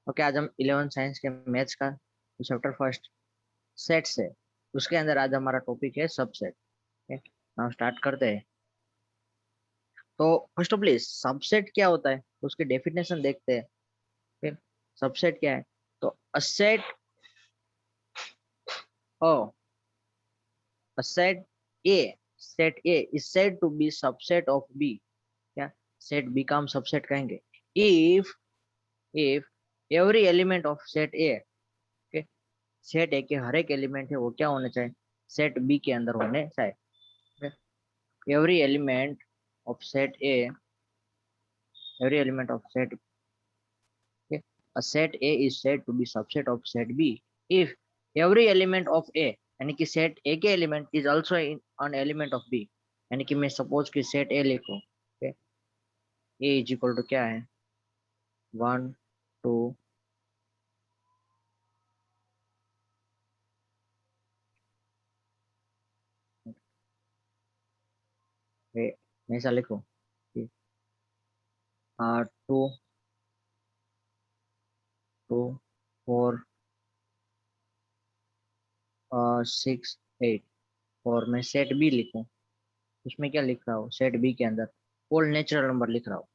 Okay, आज हम 11 science के मैथ्स का चैप्टर फर्स्ट सेट से उसके अंदर आज हमारा टॉपिक है सबसेट। हम स्टार्ट करते हैं। तो फर्स्ट ऑफ ऑल सबसेट क्या होता है उसकी डेफिनेशन देखते हैं। फिर सबसेट क्या है, तो a set oh a set A is said to be subset of B. क्या सेट बी का हम सबसेट कहेंगे if if every element of set A, set A के हर एक एलिमेंट है वो क्या होने चाहिए, सेट बी के अंदर होने चाहिए। every element of set A, every element of set, okay, a set A is said to be subset of set B if every element of A, यानी कि सेट A के element is also an element of B। यानी कि मैं suppose कि set A लिखूं, okay, A is equal to क्या है, 1 2, मैं ऐसा लिखूं 2 2 4 6 8, और मैं सेट बी लिखूं, उसमें क्या लिख रहा हूँ, सेट बी के अंदर ऑल नेचुरल नंबर लिख रहा हूँ,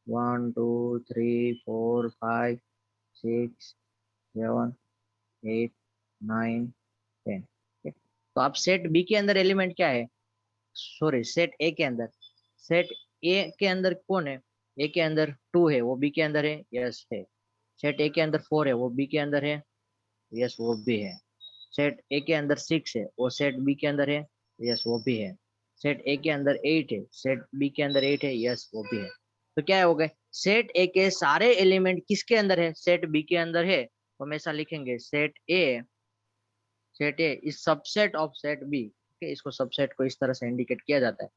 1 2 3 4 5 6 7 8 9 10। तो आप सेट बी के अंदर एलिमेंट क्या है, सॉरी सेट ए के अंदर, सेट ए के अंदर कौन है, ए के अंदर 2 है वो बी के अंदर है, यस है। सेट ए के अंदर 4 है वो बी के अंदर है, यस वो भी है। सेट ए के अंदर 6 है वो सेट बी के अंदर है, यस वो भी है। सेट ए के अंदर 8 है, सेट बी के अंदर 8 है, यस वो भी है। तो क्या हो गए, सेट ए के सारे एलिमेंट किसके अंदर है, सेट बी के अंदर है, तो हमेशा लिखेंगे set A is subset of set B. इसको सबसेट को इस तरह से इंडिकेट किया जाता है,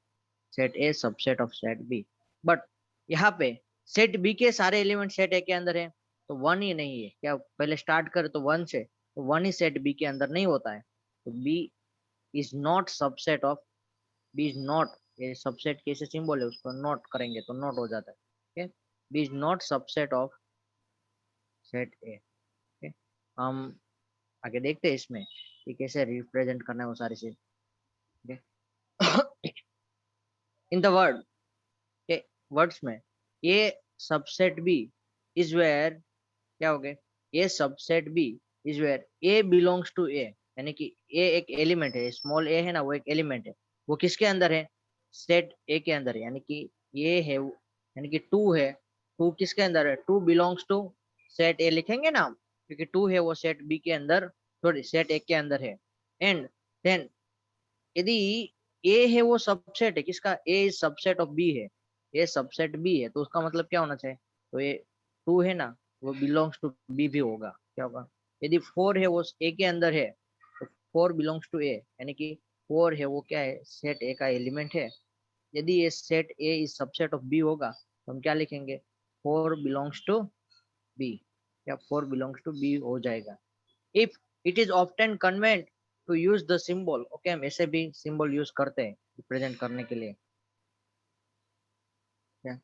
set A subset of set B. But यहाँ पे सेट बी के सारे एलिमेंट सेट ए के अंदर है, तो वन ही नहीं है क्या, पहले स्टार्ट करे तो वन से, तो वन ही सेट बी के अंदर नहीं होता है। तो B is not subset of, B is not, ये सबसेट कैसे सिंबल है उसको नोट करेंगे तो नोट हो जाता है। B is not subset of set A. हम आगे देखते हैं इसमें कि कैसे रिप्रेजेंट करना है वो सारी चीज। इन द वर्ड के वर्ड्स में A subset B is where, क्या हो गए, A subset B is where A belongs to A, यानी कि ए एक एलिमेंट है, स्मॉल ए है ना वो एक एलिमेंट है, वो किसके अंदर है, सेट ए के अंदर है। यानी कि ये है यानी कि 2 है, 2 किसके अंदर है, 2 बिलोंग्स टू सेट ए लिखेंगे ना हम, क्योंकि 2 है वो सेट बी के अंदर, सॉरी सेट ए के अंदर है। एंड देन यदि ए है वो सबसेट है किसका, ए इज सबसेट ऑफ बी है, ए सबसेट बी है, तो उसका मतलब क्या होना चाहिए, तो ये 2 है ना वो बिलोंग्स टू बी भी होगा, क्या होगा, यदि 4 है वो ए के अंदर है तो 4 बिलोंग्स टू ए, यानी कि 4 है वो क्या है, सेट ए का एलिमेंट है। यदि ये set A is subset of B होगा तो हम क्या लिखेंगे, 4 बिलोंग्स टू बी, या 4 बिलोंग्स टू बी हो जाएगा। If it is often convenient to use the symbol, okay हम ऐसे भी सिंबल यूज करते हैं रिप्रेजेंट करने के लिए। क्या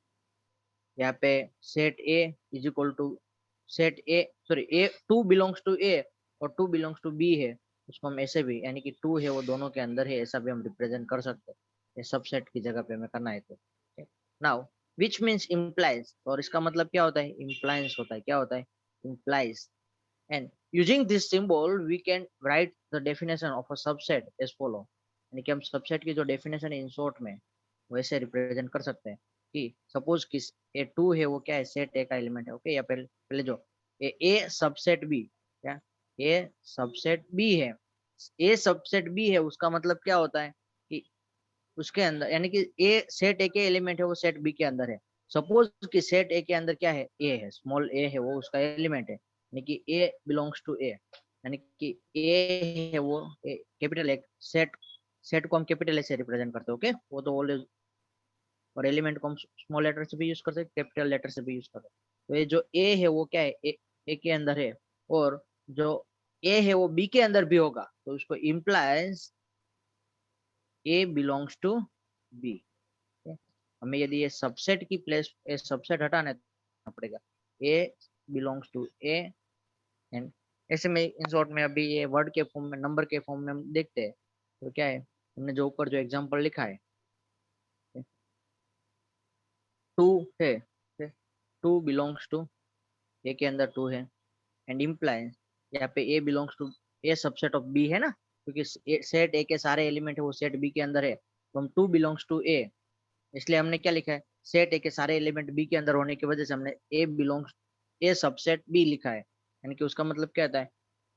यहाँ पे set A is equal to set A, sorry A 2 belongs to A और 2 बिलोंग्स टू बी है, उसको हम ऐसे भी, यानी कि 2 है वो दोनों के अंदर है, ऐसा भी हम रिप्रेजेंट कर सकते हैं, ये सबसेट की जगह पे हमें करना है तो। नाउ विच मीन्स इम्प्लाइज, और इसका मतलब क्या होता है, इम्प्लाइंस होता है, क्या होता है, implies. And using this symbol, we can write the definition of a subset as follow। यानी कि हम सबसेट की जो डेफिनेशन है इन शॉर्ट में वैसे रिप्रेजेंट कर सकते हैं कि सपोज कि ए 2 है वो क्या है, सेट ए का एलिमेंट है, ओके, या पहले पहले जो ए सबसेट बी, क्या ए सबसेट बी है, ए सबसेट बी है उसका मतलब क्या होता है कि उसके अंदर, यानी कि ए सेट ए के एलिमेंट है वो सेट बी के अंदर है। सपोज कि सेट ए के अंदर क्या है, ए है, स्मॉल ए है वो उसका एलिमेंट है, यानी कि ए बिलोंग्स टू ए, यानी कि ए है वो कैपिटल ए, सेट सेट को हम कैपिटल ए से रिप्रेजेंट करते हैं, ओके वो तो ऑलवेज, और एलिमेंट को हम स्मॉल लेटर से भी यूज करते हैं, कैपिटल लेटर से भी यूज करते हैं। तो ये जो ए है वो क्या है, ए के अंदर है, और जो ए है वो बी के अंदर भी होगा, तो उसको implies A belongs to B. हमें यदि ये सबसेट की प्लेस ए सबसेट हटाना पड़ेगा, ए बिलोंग्स टू ए एंड ऐसे में इन शॉर्ट में अभी ये वर्ड के फॉर्म में, नंबर के फॉर्म में हम देखते हैं तो क्या है, हमने जो ऊपर जो एग्जांपल लिखा है 2 है, टू बिलोंग्स टू ए के अंदर 2 है एंड इम्प्लाइज यहाँ पे A belongs to A subset of B है ना, क्योंकि सेट ए के सारे एलिमेंट है वो सेट बी के अंदर है, तो हम 2 बिलोंग्स टू ए, इसलिए हमने क्या लिखा है, सेट ए के सारे एलिमेंट बी के अंदर होने की वजह से हमने ए बिलोंग्स ए सबसेट बी लिखा है, यानी कि उसका मतलब क्या होता है,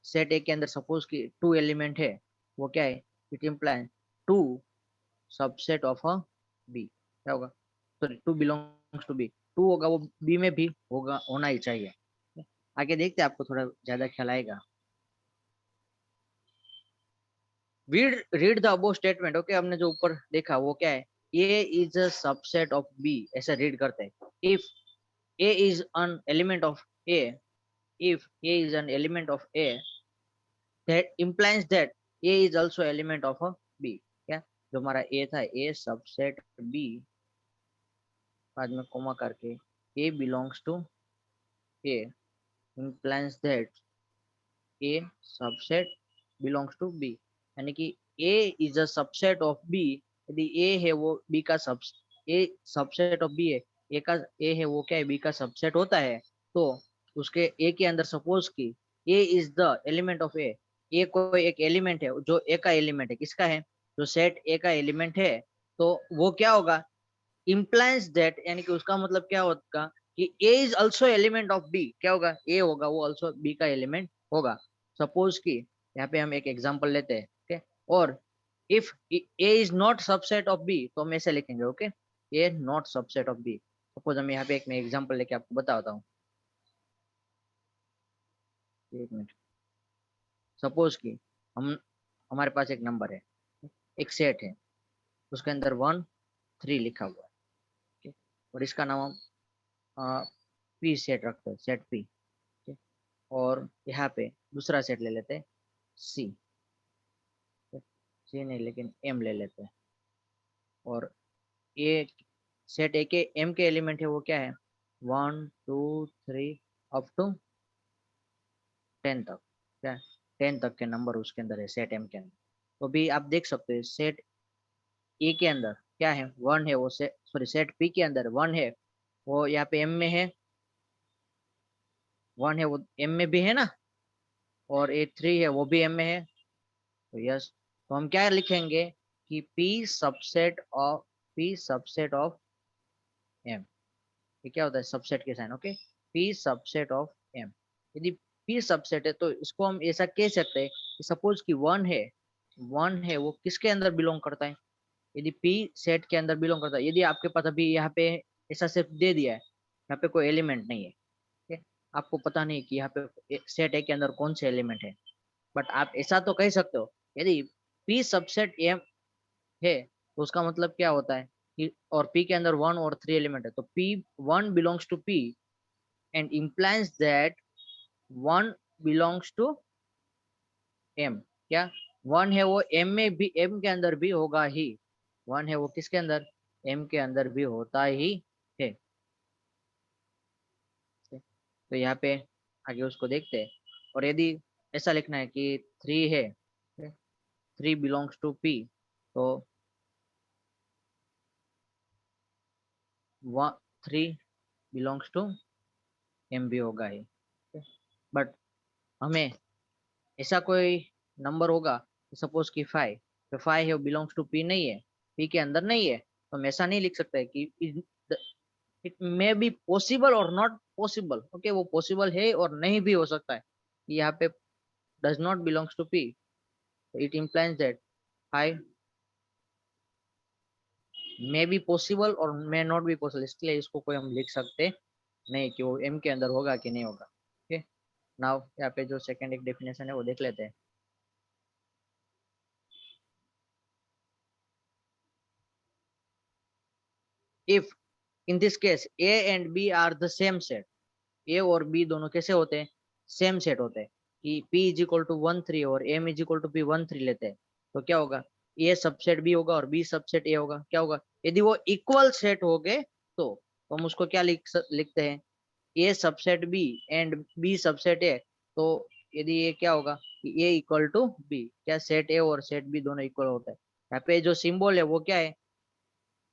सेट ए के अंदर सपोज कि 2 एलिमेंट है, वो क्या है, it implies 2 subset of a B, क्या होगा, सॉरी 2 बिलोंग्स टू बी, 2 होगा वो बी में भी होगा, होना ही चाहिए। आगे देखते हैं, आपको थोड़ा ज्यादा ख्याल आएगा। Read the above statement, okay, हमने जो ऊपर देखा वो क्या है, A is a subset of B, ऐसे रीड करते हैं। If A is an element of A, if A is an element of A, that implies that a is also element of a b, क्या, जो हमारा ए था, ए subset B, बाद में coma करके a belongs to a implies that a subset belongs to b, यानी कि a is a subset of b, यदि a है वो b का सब, a सबसेट ऑफ b है, a का a है वो क्या है, b का सबसेट होता है, तो उसके a के अंदर सपोज कि a is the element of a, a कोई एक एलिमेंट है जो a का एलिमेंट है, किसका है, जो सेट a का एलिमेंट है, तो वो क्या होगा, implies that, यानी कि उसका मतलब क्या होगा कि a is also element of b, क्या होगा, a होगा वो also b का एलिमेंट होगा। सपोज कि यहाँ पे हम एक एग्जांपल लेते हैं, ओके, और if a is not subset of b, तो हम ऐसे लिखेंगे, okay, a not subset of b। Suppose हम यहाँ पे एक मैं एग्जांपल लेके आपको बताता हूँ, एक मिनट। सपोज कि हम, हमारे पास एक नंबर है, एक सेट है, उसके अंदर 1 3 लिखा हुआ है, okay? और इसका नाम हम पी सेट रखते हैं, सेट पी, और यहाँ पे दूसरा सेट ले लेते हैं सी, सी नहीं लेकिन एम ले लेते हैं, और ये सेट ए के एम के एलिमेंट है वो क्या है, 1 2 3 अप टू 10 तक, क्या, 10 तक के नंबर उसके अंदर है सेट एम के अंदर। तो भी आप देख सकते हैं सेट ए के अंदर क्या है, 1 है वो, सॉरी सेट पी के अंदर 1 है वो यहाँ पे एम में है, 1 है वो एम में भी है ना, और ए 3 है वो भी एम में है, तो यस, तो हम क्या लिखेंगे कि पी सबसेट ऑफ एम, ये क्या होता है, सबसेट के sign, okay, P subset of M, यदि पी सबसेट है तो इसको हम ऐसा कह सकते हैं कि सपोज कि 1 है वो किसके अंदर बिलोंग करता है, यदि पी सेट के अंदर बिलोंग करता है, यदि आपके पास अभी यहाँ पे ऐसा सेट दे दिया है, यहाँ पे कोई एलिमेंट नहीं है, ठीक है, आपको पता नहीं कि यहाँ पे सेट ए के अंदर कौन से एलिमेंट है, बट आप ऐसा तो कह सकते हो, यदि पी सबसेट एम है तो उसका मतलब क्या होता है कि, और पी के अंदर 1 और 3 एलिमेंट है, तो P 1 belongs to P and implies that 1 belongs to M, क्या, 1 है वो एम में भी, एम के अंदर भी होगा ही, 1 है वो किसके अंदर, एम के अंदर भी होता ही है। तो यहाँ पे आगे उसको देखते हैं, और यदि ऐसा लिखना है कि 3 है, 3 बिलोंग्स टू पी, तो 3 बिलोंग्स टू एम भी होगा ही, बट हमें ऐसा कोई नंबर होगा, सपोज कि 5, तो 5 है बिलोंग्स टू पी नहीं है, पी के अंदर नहीं है, तो हम ऐसा नहीं लिख सकते कि इट मे बी पॉसिबल और नॉट पॉसिबल, ओके, वो पॉसिबल है और नहीं भी हो सकता है, यहाँ पे does not belongs to P, it implies that 5 may be possible और मे नॉट बी पॉसिबल, इसलिए इसको कोई हम लिख सकते नहीं कि वो एम के अंदर होगा कि नहीं होगा, ओके। नाउ यहाँ पे जो सेकंड एक डेफिनेशन है वो देख लेते हैं। If in this case A and B are the same set, A और बी दोनों कैसे होते हैं, सेम सेट होते हैं, कि पी इज इक्वल टू 1 3 और M is equal to P 1 3 लेते हैं, तो क्या होगा, ए सबसेट बी होगा और बी सबसेट ए होगा, क्या होगा, यदि वो इक्वल सेट हो गए तो हम उसको क्या लिखते हैं, A subset B and B subset A, तो यदि ये क्या होगा कि ए इक्वल टू बी, क्या सेट ए और सेट बी दोनों इक्वल होता है। यहाँ पे जो सिंबल है वो क्या है,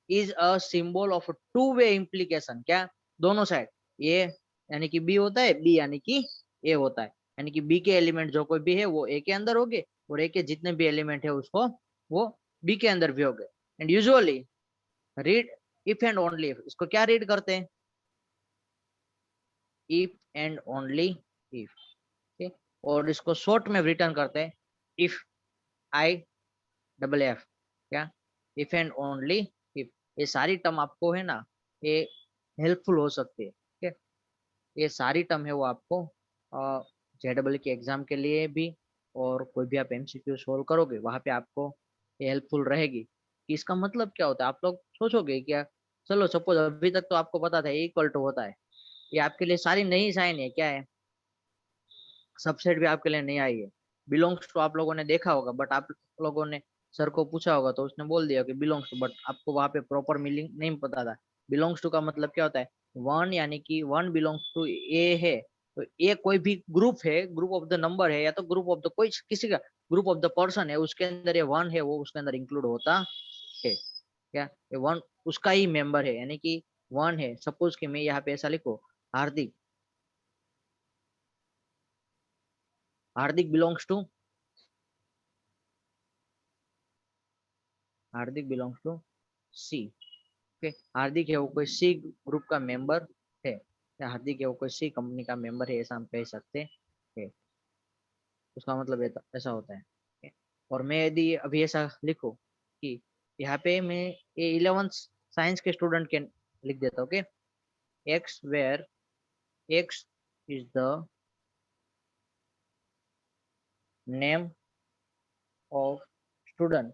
is a symbol of two way implication, क्या दोनों साइड, ए यानी कि बी होता है, बी यानी कि ए होता है, यानी कि बी के एलिमेंट जो कोई भी है वो ए के अंदर होंगे और ए के जितने भी एलिमेंट है उसको वो बी के अंदर भी होंगे। And usually read if and only if, इसको क्या रीड करते हैं, इफ एंड ओनली इफ, ठीक। और इसको शॉर्ट में रिटर्न करते हैं इफ आई डबल एफ, क्या इफ एंड ओनली इफ। ये सारी टर्म आपको है ना, ये हेल्पफुल हो सकती है, ठीक है। ये सारी टर्म है वो आपको जेडबल के एग्जाम के लिए भी, और कोई भी आप एमसीक्यू सोल्व करोगे वहां पे आपको ये हेल्पफुल रहेगी कि इसका मतलब क्या होता है। आप लोग सोचोगे क्या, चलो सपोज अभी तक तो आपको पता था इक्वल टू होता है, ये आपके लिए सारी नई साइन है, क्या है, सबसेट भी आपके लिए नहीं आई है। बिलोंग्स टू आप लोगों ने देखा होगा, बट आप लोगों ने सर को पूछा होगा तो उसने बोल दिया कि बिलोंग्स टू, बट आपको वहां पे प्रॉपर मीनिंग नहीं पता था। बिलोंग्स टू का मतलब क्या होता है, वन यानी कि वन बिलोंग्स टू ए है, तो ए कोई भी ग्रुप है, ग्रुप ऑफ द नंबर है, या तो ग्रुप ऑफ द कोई किसी का ग्रुप ऑफ द पर्सन है, उसके अंदर ये वन है वो उसके अंदर इंक्लूड होता है, क्या ये वन उसका ही मेंबर है, यानी कि वन है। सपोज कि मैं यहाँ पे ऐसा लिखो, Hardik, Hardik belongs to, Hardik belongs to C, okay. Hardik है वो कोई सी ग्रुप का मेंबर है, या हार्दिक है वो कोई सी कंपनी का मेंबर है, ऐसा हम कह सकते हैं। उसका मतलब ऐसा होता है, okay? और मैं यदि अभी ऐसा लिखूं कि यहाँ पे मैं ये 11th साइंस के स्टूडेंट के लिख देता हूँ, okay. X where X is the name of student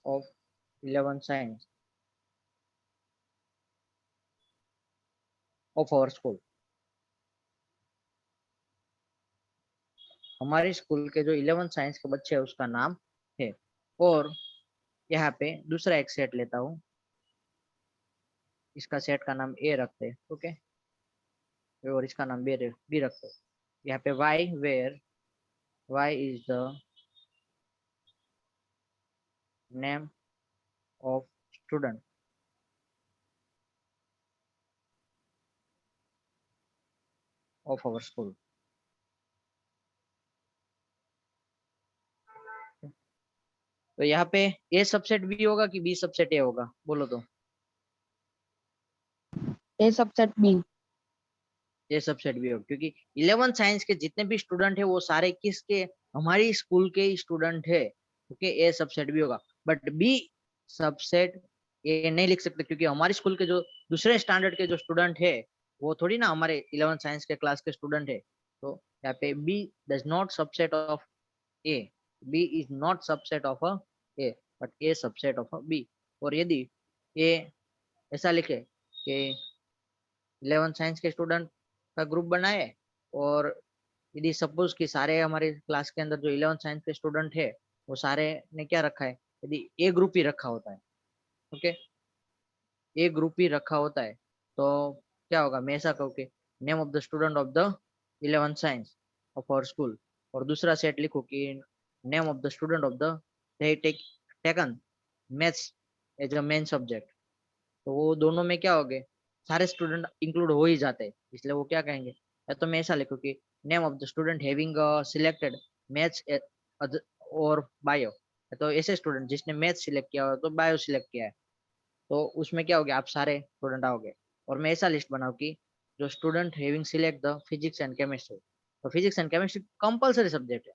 of 11th science of our school. हमारे स्कूल के जो 11th साइंस के बच्चे हैं उसका नाम है। और यहाँ पे दूसरा एक सेट लेता हूँ, इसका सेट का नाम ए रखते हैं, ओके। और इसका नाम बी रखते हैं। यहाँ पे Y where Y is the name of student of our school. तो यहाँ पे ए सबसेट बी होगा कि बी सबसेट ए होगा, बोलो तो। ए सबसेट बी। ए सबसेट बी होगा, क्योंकि 11th साइंस के जितने भी स्टूडेंट है वो सारे किसके, हमारी स्कूल के ही स्टूडेंट है, ओके। ए सबसेट बी होगा, बट बी सबसेट ए नहीं लिख सकते, क्योंकि हमारी स्कूल के जो दूसरे स्टैंडर्ड के जो स्टूडेंट है वो थोड़ी ना हमारे 11th साइंस के क्लास के स्टूडेंट है। तो यहाँ पे B does not subset of A, B is not subset of a A, but A subset of a B. और यदि ए ऐसा लिखे कि 11th साइंस के स्टूडेंट का ग्रुप बनाए, और यदि सपोज कि सारे हमारे क्लास के अंदर जो 11th साइंस के स्टूडेंट है वो सारे ने क्या रखा है, यदि ए ग्रुप ही रखा होता है, ओके, ए ग्रुप ही रखा होता है, तो क्या होगा, मैं ऐसा कहूँ कि name of the student of the 11th science of our school, और दूसरा सेट लिखो कि name of the student of the they taken maths as a main subject. तो वो दोनों में क्या हो गए, सारे स्टूडेंट इंक्लूड हो ही जाते हैं, इसलिए वो क्या कहेंगे, या तो मैं ऐसा लिखूं कि name of the student having selected maths और बायो, तो ऐसे स्टूडेंट जिसने मैथ्स सिलेक्ट किया हो तो बायो सिलेक्ट किया है, तो उसमें क्या हो गया, आप सारे स्टूडेंट आओगे। और मैं ऐसा लिस्ट बनाऊं कि जो student having select the physics and chemistry, तो physics and chemistry compulsory subject है,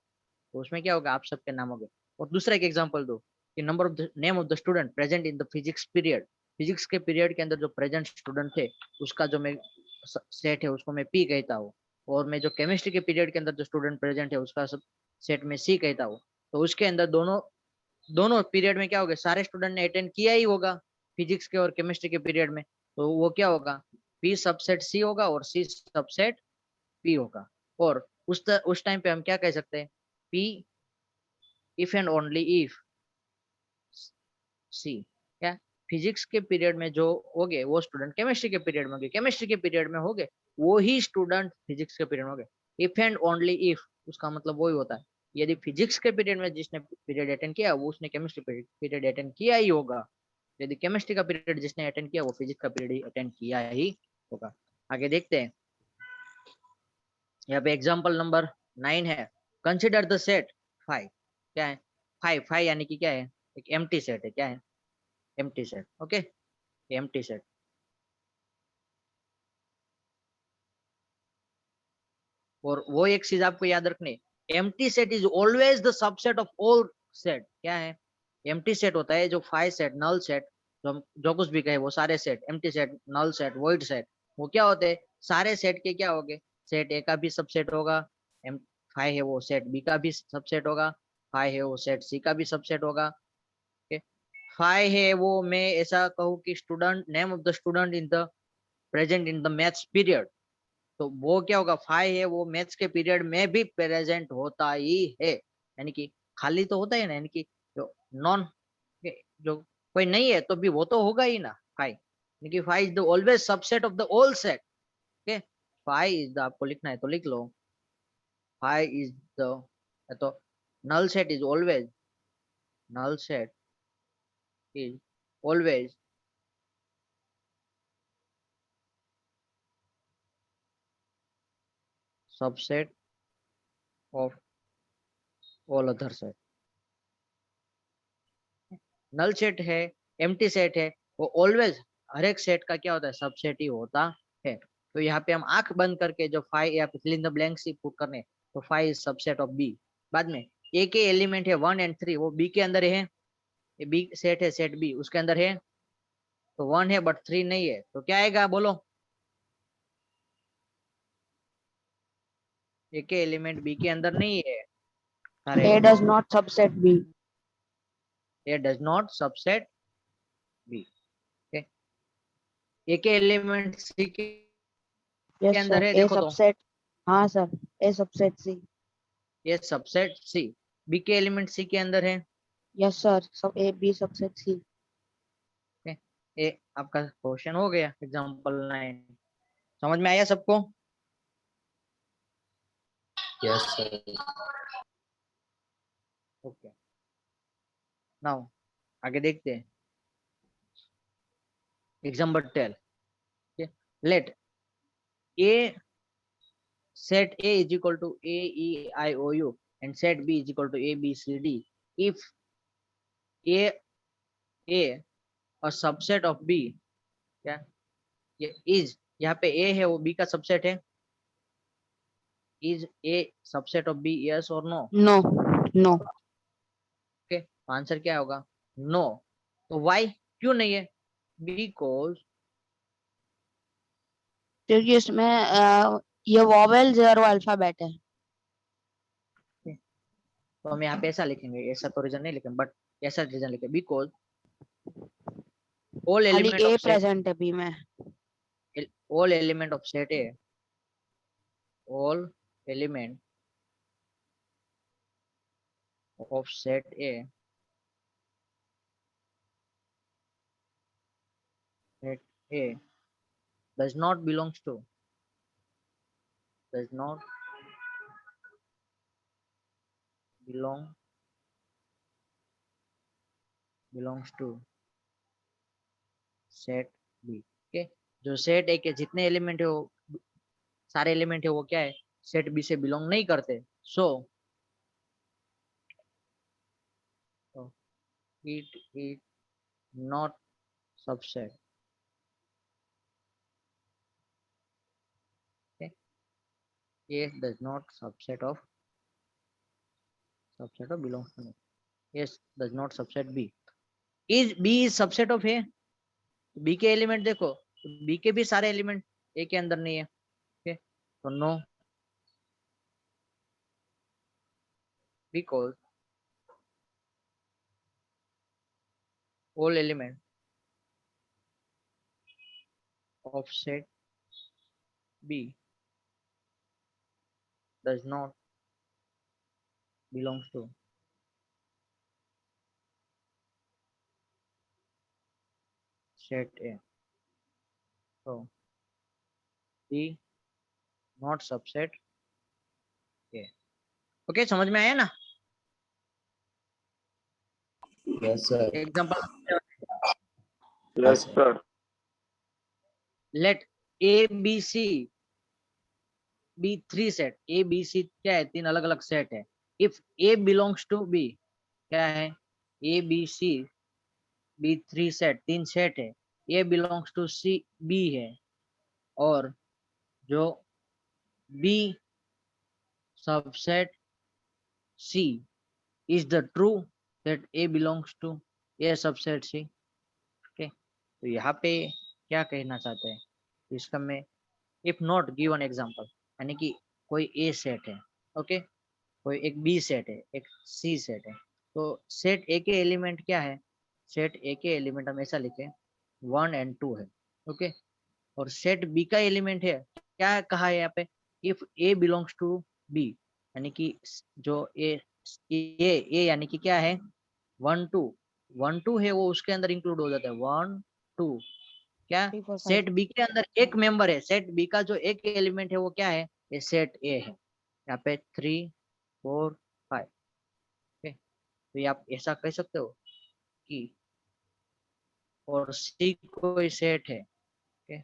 तो उसमें क्या होगा, आप सबके नाम हो गए। और दूसरा एक एग्जांपल दो कि number of the name of the student present in the physics period, physics के पीरियड के अंदर जो प्रेजेंट स्टूडेंट थे उसका जो मैं सेट है उसको मैं पी कहता हूँ, और मैं जो केमिस्ट्री के पीरियड के अंदर जो स्टूडेंट प्रेजेंट है उसका सब सेट में सी कहता हूँ। तो उसके अंदर दोनों दोनों पीरियड में क्या होगा, सारे स्टूडेंट ने अटेंड किया ही होगा फिजिक्स के और केमिस्ट्री के पीरियड में, तो वो क्या होगा, पी सबसेट सी होगा और सी सबसेट पी होगा। और उस टाइम पे हम क्या कह सकते हैं, P if and only if C, क्या फिजिक्स के पीरियड में जो होगे वो स्टूडेंट केमिस्ट्री के पीरियड में होगे, केमिस्ट्री के पीरियड में होगे वो ही स्टूडेंट फिजिक्स के पीरियड में होगे। इफ एंड ओनली इफ, उसका मतलब वही होता है, यदि फिजिक्स के पीरियड में जिसने पीरियड अटेंड किया वो उसने केमिस्ट्री पीरियड अटेंड किया ही होगा, यदि केमिस्ट्री का पीरियड जिसने अटेंड किया वो फिजिक्स का पीरियड अटेंड किया ही होगा। आगे देखते हैं, यहाँ पे एग्जांपल नंबर 9 है, कंसिडर द सेट 5। क्या है 5? 5 यानी कि क्या है, एक एम्प्टी सेट है। क्या है? Empty set. Okay, empty set. और वो एक चीज आपको याद रखनी, empty set is always the subset of all set. क्या है? एम्प्टी सेट होता है जो 5 सेट, नल सेट, जो कुछ भी कहे वो सारे set, empty set, null set, void set, वो क्या होते हैं? सारे सेट के क्या होंगे? सेट ए का भी सबसेट होगा, एम 5 है वो सेट बी का भी सबसेट होगा, 5 है वो सेट सी का भी सबसेट होगा। 5 है वो, मैं ऐसा कहूँ कि student, name of the student in the present in the maths period, तो वो क्या होगा? 5 है वो मैथ्स के पीरियड में भी प्रेजेंट होता ही है, यानी कि खाली तो होता है ना, यानी कि जो नॉन, जो कोई नहीं है तो भी वो तो होगा ही ना 5, यानी कि 5 is the always subset of the all set. Okay, 5 is the, आपको लिखना है तो लिख लो, 5 इज द, तो null set is always, null set is always subset of all other set। Null set है, एम्प्टी सेट है, वो ऑलवेज हर एक सेट का क्या होता है? सबसेट ही होता है। तो यहाँ पे हम आंख बंद करके जो 5 या फिल इन द ब्लैंक्स ही पुट करने, तो 5 इज सबसेट ऑफ बी। बाद में ए के एलिमेंट है 1 एंड 3, वो बी के अंदर है, ये बी सेट है, सेट बी उसके अंदर है, तो 1 है बट 3 नहीं है, तो क्या आएगा बोलो? ए के एलिमेंट बी के अंदर नहीं है सारे A element, does not subset B. A does not subset B. A के एलिमेंट सी के Yes अंदर sir. है, A देखो तो, subset. हाँ sir. A subset C. ये सबसेट सी, बी के एलिमेंट सी के अंदर है। Yes sir. Sub A B subset C. ये आपका क्वेश्चन हो गया एग्जांपल 9। समझ में आया सबको? Yes sir. ओके, नाउ आगे देखते हैं, example 10। Let A, set A is equal to A E I O U and set B is equal to A B C D if A a subset of B। क्या ये is, यहाँ पे A है वो B का subset है, is A subset of B, yes or no? No. No. Okay, तो answer क्या होगा? नो। तो why, क्यों नहीं है? बिकॉज, क्योंकि इसमें ये वॉवेल जेरो अल्फाबेट है। तो हम यहाँ पे ऐसा लिखेंगे, ऐसा तो रीजन नहीं लिखेंगे बट ऐसा रीजन लिखे, बिकॉज ऑल खाली element A of set, present है B में। All element of set A, all element of set A does not belongs to, does not belong belongs to set B। Okay, जो set A के जितने element है वो सारे element है वो क्या है? सेट बी से बिलोंग नहीं करते। So it is not subset. A does not subset of belongs to, yes does not subset B। is B is subset of A, B के एलिमेंट देखो, बी के भी सारे एलिमेंट ए के अंदर नहीं है। ओके, तो no, because all element of set B does not belongs to, set A, तो B not subset A. Okay, समझ में आया ना? Yes, sir. Example, Yes, sir. Let A B C B 3 set. A B C क्या है? 3 अलग अलग set है। If A belongs to B, क्या है? A B C B 3 set, 3 set है। A belongs to C B है, और जो B subset C is the true that A belongs to A subset C. Okay, तो यहाँ पे क्या कहना चाहते हैं इसका में, इफ नॉट गिवन एग्जांपल, यानी कि कोई ए सेट है, ओके, कोई एक बी सेट है, एक सी सेट है, तो सेट ए के एलिमेंट क्या है? सेट ए के एलिमेंट हम ऐसा लिखे 1 and 2 है, ओके, और सेट बी का एलिमेंट है, क्या कहा है यहाँ पे? If A belongs to B, यानी कि जो ए यानी कि क्या है? 1 2 1 2 है, वो उसके अंदर इंक्लूड हो जाता है। 1 2 क्या 3 4 5 सेट बी के अंदर एक मेंबर है, सेट बी का जो एक एलिमेंट है वो क्या है? ये सेट ए है। यहाँ पे 3 4 5, ओके, तो ये आप ऐसा कह सकते हो कि और सी कोई सेट है, ओके,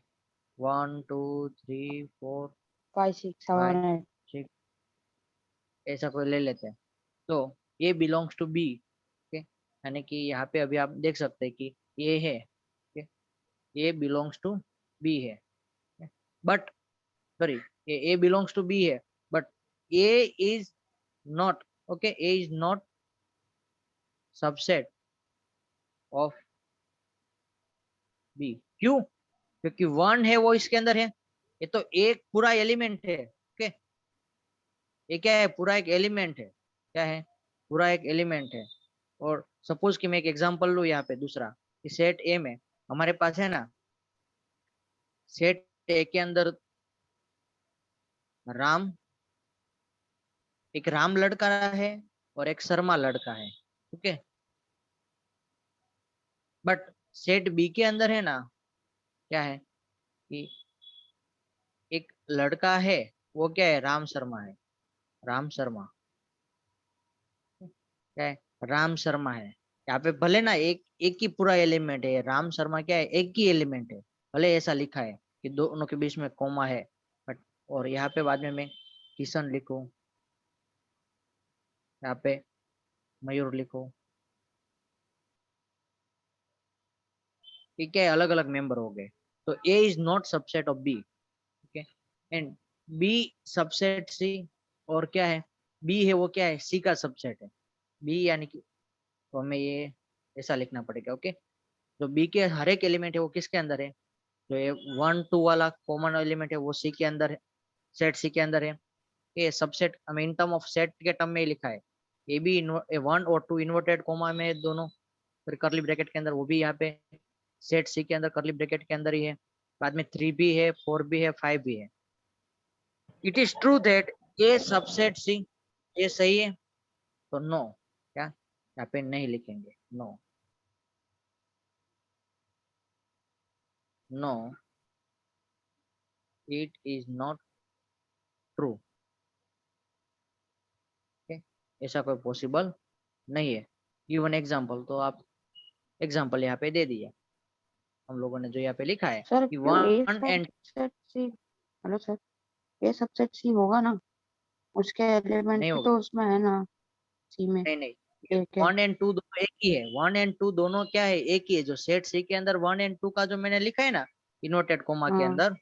1 2 3 4 5 6 7 5 8 6, ऐसा कोई ले लेते हैं, तो ए बिलोंग्स टू बी, ओके, यानी कि यहाँ पे अभी आप देख सकते हैं कि ए है, okay, A belongs to B है, but sorry, A belongs to B है, but A is not, okay, A is not subset of B. क्यों? क्योंकि 1 है वो इसके अंदर है, ये तो एक पूरा एलिमेंट है, ओके, ये क्या है? पूरा एक एलिमेंट है। क्या है? पूरा एक एलिमेंट है। और सपोज कि मैं एक एग्जांपल लूं यहाँ पे दूसरा, कि सेट ए में हमारे पास है ना, सेट ए के अंदर राम, एक राम लड़का है और एक शर्मा लड़का है, ओके, बट सेट बी के अंदर है ना, क्या है कि एक लड़का है, वो क्या है? राम शर्मा है, राम शर्मा, क्या है? राम शर्मा है। यहाँ पे भले ना एक ही पूरा एलिमेंट है, राम शर्मा क्या है? एक ही एलिमेंट है, भले ऐसा लिखा है कि दोनों के बीच में कोमा है, बट और यहाँ पे बाद में मैं किशन लिखूं, यहाँ पे मयूर लिखूं, ठीक है, अलग अलग मेंबर हो गए, तो A is not subset of B, okay, and B subset C, और क्या है? बी है वो क्या है? सी का सबसेट है, बी यानी कि, तो हमें ये ऐसा लिखना पड़ेगा, ओके, जो बी के हर एक एलिमेंट है वो किसके अंदर है? जो ये 1 2 वाला कॉमन एलिमेंट है वो सी के अंदर है, सेट सी के अंदर है। ये सबसेट हमें इन टर्म ऑफ सेट के टर्म में ही लिखा है, ये भी 1 और 2 इन्वर्टेड कोमा में है दोनों, फिर करली ब्रैकेट के अंदर, वो भी यहाँ पे सेट सी के अंदर करली ब्रैकेट के अंदर ही है, बाद में 3 भी है, 4 भी है, 5 भी है। It is true that A subset C, ये सही है, तो नो, क्या यहाँ पे नहीं लिखेंगे, no, no it is not true, ऐसा कोई पॉसिबल नहीं है। गिवन एग्जांपल, तो आप एग्जांपल यहाँ पे दे दिया हम लोगों ने, जो यहाँ पे लिखा है सर कि क्यों A 1 and subset C? Hello sir, A subset C होगा ना? उसके एलिमेंट नहीं भी होगा, तो उसमें है ना, सी में नहीं नहीं, एक है। 1 and 2 दोनों एक ही है, 1 and 2 दोनों क्या है? एक ही है। जो सेट सी के अंदर 1 and 2 का जो मैंने लिखा है ना इन्वर्टेड कोमा के हाँ अंदर,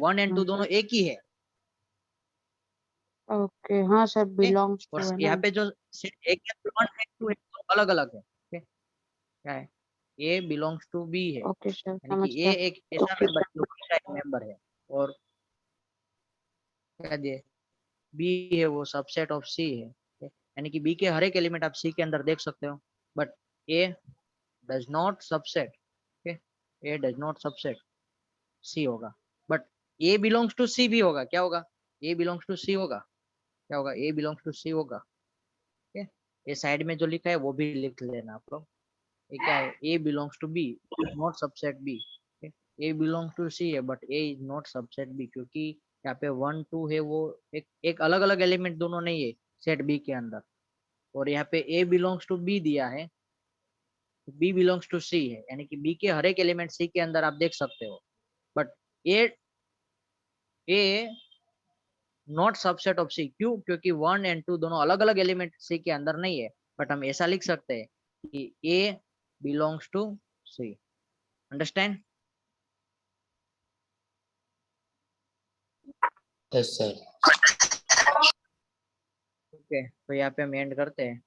1 and 2 हाँ दोनों सर, एक ही है, ओके, हाँ सर, okay? बिलोंग्स और टू है यहाँ ना। पे जो सेट ए के अंदर 1 and 2 है तो अलग अलग है, okay? क्या है? ए बिलोंग्स टू बी है, ओके सर, यानी समझ कि ए गया। एक ऐसा मेंबर है जो बी का एक मेंबर है, और क्या दिए? बी है वो सबसेट ऑफ सी है, यानी कि बी के हर एक एलिमेंट आप सी के अंदर देख सकते हो, but A does not subset, okay, A does not subset C होगा, but A belongs to C भी होगा। क्या होगा? ए बिलोंग्स टू सी होगा, क्या होगा? ए बिलोंग्स टू सी होगा, ओके, ये साइड में जो लिखा है वो भी लिख लेना आप लोग, ये क्या है, A belongs to B, not subset B. A belongs to C है but A is not subset B, क्योंकि यहाँ पे 1 2 है वो एक अलग अलग एलिमेंट दोनों नहीं है सेट बी के अंदर। और यहाँ पे ए बिलोंग्स टू बी दिया है, बी बिलोंग्स टू सी है, यानी कि बी के हर एक एलिमेंट सी के अंदर आप देख सकते हो। But A not subset of C, क्यों? क्योंकि 1 एंड 2 दोनों अलग अलग एलिमेंट सी के अंदर नहीं है। बट हम ऐसा लिख सकते हैं कि A belongs to C. Understand? Yes, sir. Okay, तो यहाँ पे हम एंड करते हैं।